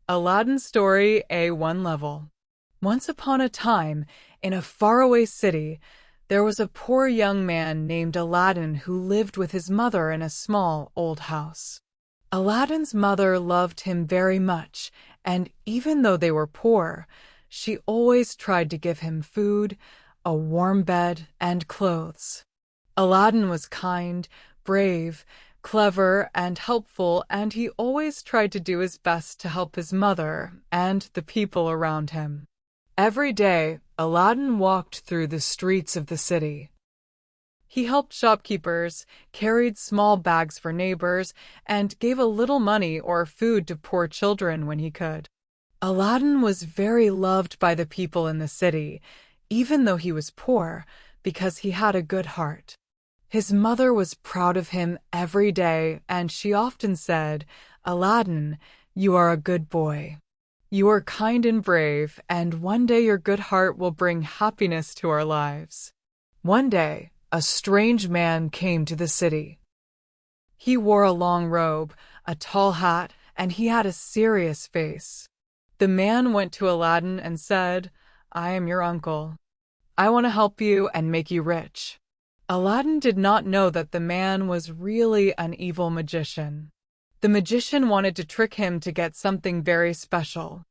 Aladdin Story A1 Level. Once upon a time, in a faraway city, there was a poor young man named Aladdin who lived with his mother in a small, old house. Aladdin's mother loved him very much, and even though they were poor, she always tried to give him food, a warm bed, and clothes. Aladdin was kind, brave, clever, and helpful, and he always tried to do his best to help his mother and the people around him. Every day, Aladdin walked through the streets of the city. He helped shopkeepers, carried small bags for neighbors, and gave a little money or food to poor children when he could. Aladdin was very loved by the people in the city, even though he was poor, because he had a good heart. His mother was proud of him every day, and she often said, "Aladdin, you are a good boy. You are kind and brave, and one day your good heart will bring happiness to our lives." One day, a strange man came to the city. He wore a long robe, a tall hat, and he had a serious face. The man went to Aladdin and said, "I am your uncle. I want to help you and make you rich." Aladdin did not know that the man was really an evil magician. The magician wanted to trick him to get something very special.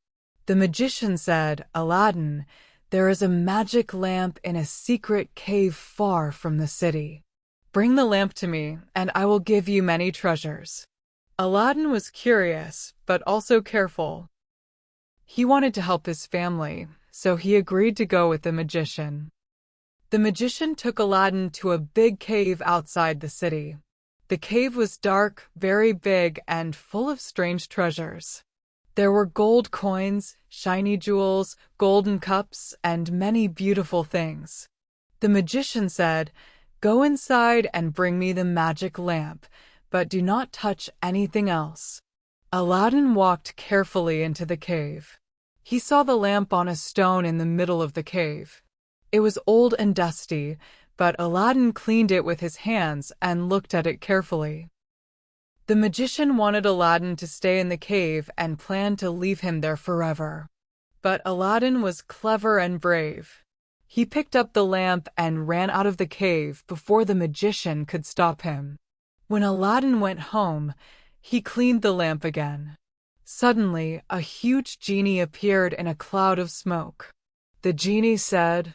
The magician said, "Aladdin, there is a magic lamp in a secret cave far from the city. Bring the lamp to me, and I will give you many treasures." Aladdin was curious, but also careful. He wanted to help his family, so he agreed to go with the magician. The magician took Aladdin to a big cave outside the city. The cave was dark, very big, and full of strange treasures. There were gold coins, shiny jewels, golden cups, and many beautiful things. The magician said, "Go inside and bring me the magic lamp, but do not touch anything else." Aladdin walked carefully into the cave. He saw the lamp on a stone in the middle of the cave. It was old and dusty, but Aladdin cleaned it with his hands and looked at it carefully. The magician wanted Aladdin to stay in the cave and planned to leave him there forever. But Aladdin was clever and brave. He picked up the lamp and ran out of the cave before the magician could stop him. When Aladdin went home, he cleaned the lamp again. Suddenly, a huge genie appeared in a cloud of smoke. The genie said,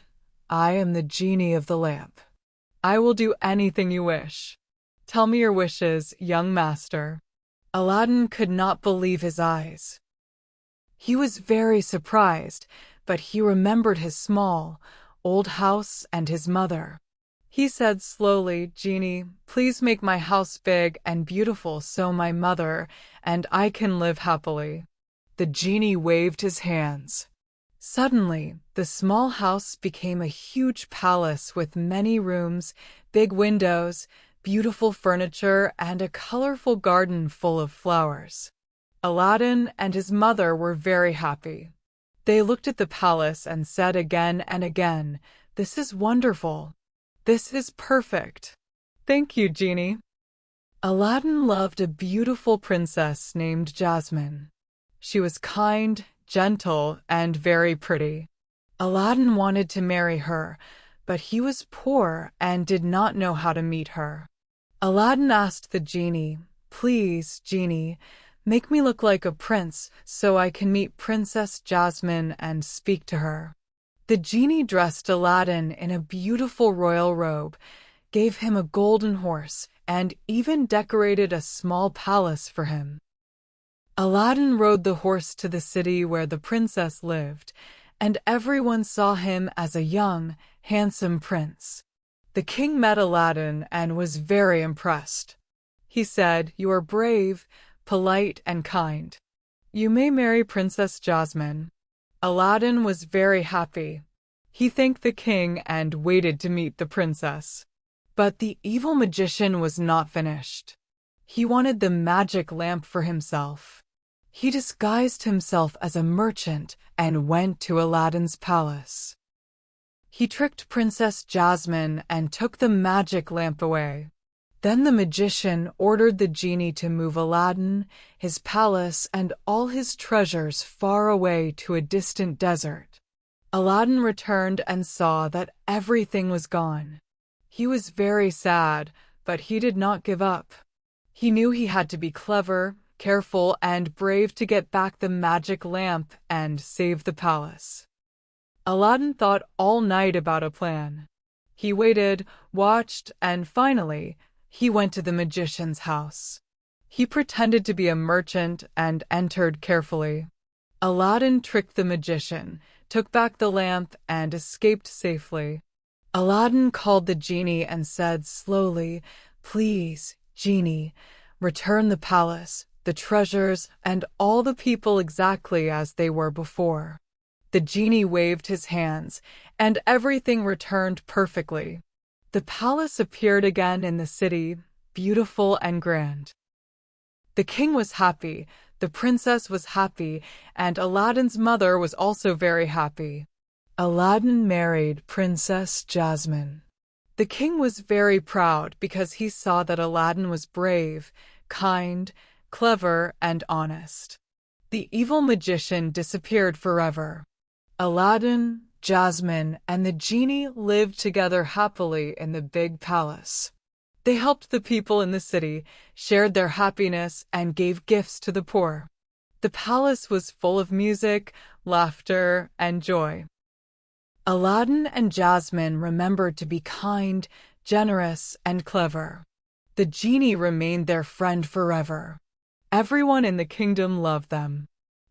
"I am the genie of the lamp. I will do anything you wish. Tell me your wishes, young master." Aladdin could not believe his eyes. He was very surprised, but he remembered his small, old house and his mother. He said slowly, "Genie, please make my house big and beautiful so my mother and I can live happily." The genie waved his hands. Suddenly, the small house became a huge palace with many rooms, big windows, beautiful furniture, and a colorful garden full of flowers. Aladdin and his mother were very happy. They looked at the palace and said again and again, "This is wonderful. This is perfect. Thank you, Genie." Aladdin loved a beautiful princess named Jasmine. She was kind, gentle, and very pretty. Aladdin wanted to marry her, but he was poor and did not know how to meet her. Aladdin asked the genie, "Please, Genie, make me look like a prince so I can meet Princess Jasmine and speak to her." The genie dressed Aladdin in a beautiful royal robe, gave him a golden horse, and even decorated a small palace for him. Aladdin rode the horse to the city where the princess lived, and everyone saw him as a young, handsome prince. The king met Aladdin and was very impressed. He said, "You are brave, polite, and kind. You may marry Princess Jasmine." Aladdin was very happy. He thanked the king and waited to meet the princess. But the evil magician was not finished. He wanted the magic lamp for himself. He disguised himself as a merchant and went to Aladdin's palace. He tricked Princess Jasmine and took the magic lamp away. Then the magician ordered the genie to move Aladdin, his palace, and all his treasures far away to a distant desert. Aladdin returned and saw that everything was gone. He was very sad, but he did not give up. He knew he had to be clever, careful, and brave to get back the magic lamp and save the palace. Aladdin thought all night about a plan. He waited, watched, and finally, he went to the magician's house. He pretended to be a merchant and entered carefully. Aladdin tricked the magician, took back the lamp, and escaped safely. Aladdin called the genie and said slowly, "Please, genie, return the palace, the treasures, and all the people exactly as they were before." The genie waved his hands, and everything returned perfectly. The palace appeared again in the city, beautiful and grand. The king was happy, the princess was happy, and Aladdin's mother was also very happy. Aladdin married Princess Jasmine. The king was very proud because he saw that Aladdin was brave, kind, clever, and honest. The evil magician disappeared forever. Aladdin, Jasmine, and the genie lived together happily in the big palace. They helped the people in the city, shared their happiness, and gave gifts to the poor. The palace was full of music, laughter, and joy. Aladdin and Jasmine remembered to be kind, generous, and clever. The genie remained their friend forever. Everyone in the kingdom loved them.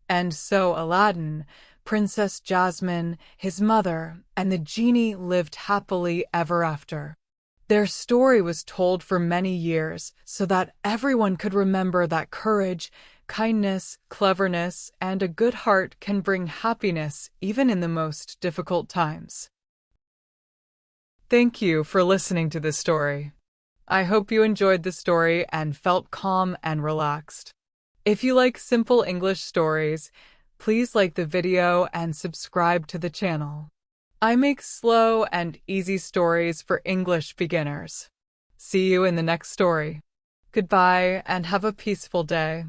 And so Aladdin, Princess Jasmine, his mother, and the genie lived happily ever after. Their story was told for many years so that everyone could remember that courage, kindness, cleverness, and a good heart can bring happiness even in the most difficult times. Thank you for listening to this story. I hope you enjoyed the story and felt calm and relaxed. If you like simple English stories, please like the video and subscribe to the channel. I make slow and easy stories for English beginners. See you in the next story. Goodbye and have a peaceful day.